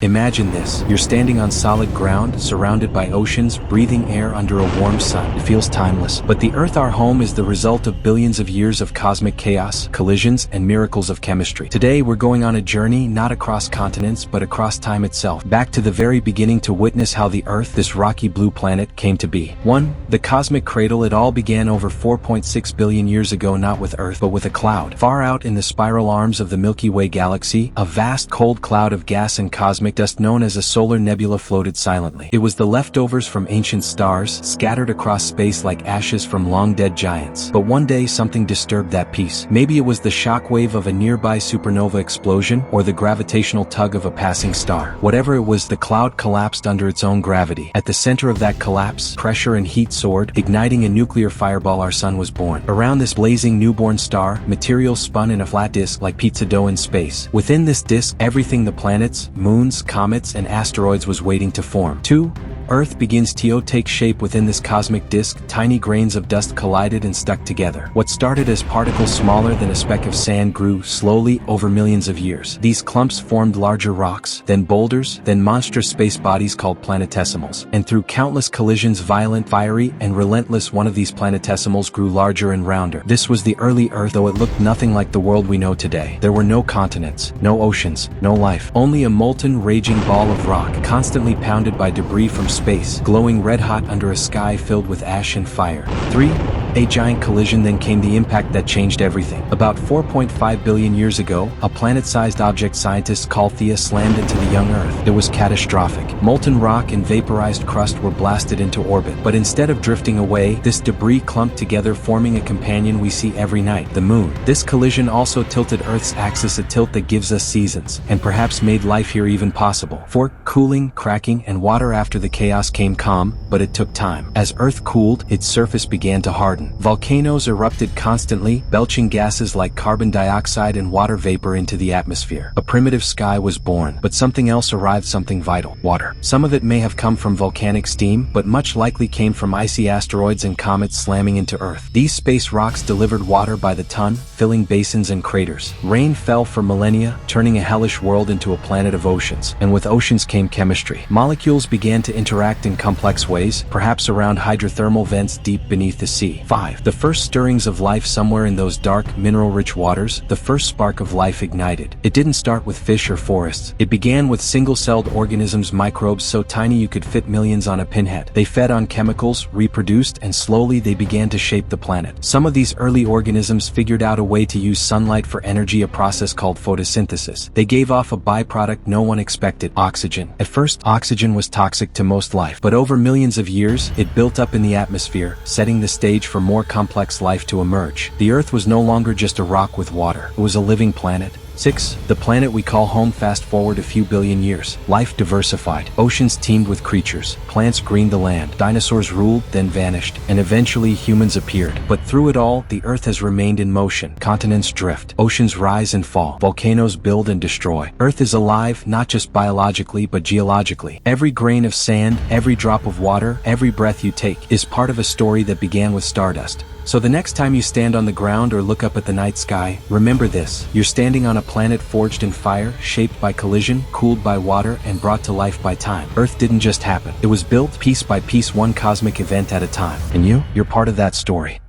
Imagine this. You're standing on solid ground, surrounded by oceans, breathing air under a warm sun. It feels timeless. But the Earth, our home, is the result of billions of years of cosmic chaos, collisions, and miracles of chemistry. Today, we're going on a journey not across continents, but across time itself, back to the very beginning to witness how the Earth, this rocky blue planet, came to be. 1. The cosmic cradle. It all began over 4.6 billion years ago, not with Earth, but with a cloud. Far out in the spiral arms of the Milky Way galaxy, a vast cold cloud of gas and cosmic dust known as a solar nebula floated silently. It was the leftovers from ancient stars, scattered across space like ashes from long-dead giants. But one day something disturbed that peace. Maybe it was the shockwave of a nearby supernova explosion, or the gravitational tug of a passing star. Whatever it was, the cloud collapsed under its own gravity. At the center of that collapse, pressure and heat soared, igniting a nuclear fireball. Our sun was born. Around this blazing newborn star, material spun in a flat disk like pizza dough in space. Within this disk, everything, the planets, moons, comets, and asteroids, was waiting to form. 2. Earth begins to take shape within this cosmic disk. Tiny grains of dust collided and stuck together. What started as particles smaller than a speck of sand grew slowly over millions of years. These clumps formed larger rocks, then boulders, then monstrous space bodies called planetesimals. And through countless collisions, violent, fiery, and relentless, one of these planetesimals grew larger and rounder. This was the early Earth, though it looked nothing like the world we know today. There were no continents, no oceans, no life. Only a molten, raging ball of rock, constantly pounded by debris from space, glowing red-hot under a sky filled with ash and fire. 3. A giant collision. Then came the impact that changed everything. About 4.5 billion years ago, a planet-sized object scientists call Theia slammed into the young Earth. It was catastrophic. Molten rock and vaporized crust were blasted into orbit. But instead of drifting away, this debris clumped together, forming a companion we see every night, the Moon. This collision also tilted Earth's axis, a tilt that gives us seasons, and perhaps made life here even possible. 4. Cooling, cracking, and water. After the chaos came calm, but it took time. As Earth cooled, its surface began to harden. Volcanoes erupted constantly, belching gases like carbon dioxide and water vapor into the atmosphere. A primitive sky was born, but something else arrived, something vital: water. Some of it may have come from volcanic steam, but much likely came from icy asteroids and comets slamming into Earth. These space rocks delivered water by the ton, filling basins and craters. Rain fell for millennia, turning a hellish world into a planet of oceans. And with oceans came chemistry. Molecules began to interact in complex ways, perhaps around hydrothermal vents deep beneath the sea. 5. The first stirrings of life. Somewhere in those dark, mineral-rich waters, the first spark of life ignited. It didn't start with fish or forests. It began with single-celled organisms, microbes so tiny you could fit millions on a pinhead. They fed on chemicals, reproduced, and slowly they began to shape the planet. Some of these early organisms figured out a way to use sunlight for energy, a process called photosynthesis. They gave off a byproduct no one expected: oxygen. At first, oxygen was toxic to most life, but over millions of years, it built up in the atmosphere, setting the stage for more complex life to emerge. The Earth was no longer just a rock with water. It was a living planet. 6. The planet we call home. Fast forward a few billion years. Life diversified. Oceans teemed with creatures. Plants greened the land. Dinosaurs ruled, then vanished. And eventually humans appeared. But through it all, the Earth has remained in motion. Continents drift. Oceans rise and fall. Volcanoes build and destroy. Earth is alive, not just biologically, but geologically. Every grain of sand, every drop of water, every breath you take is part of a story that began with stardust. So the next time you stand on the ground or look up at the night sky, remember this: you're standing on a planet forged in fire, shaped by collision, cooled by water, and brought to life by time. Earth didn't just happen. It was built piece by piece, one cosmic event at a time. And you're part of that story.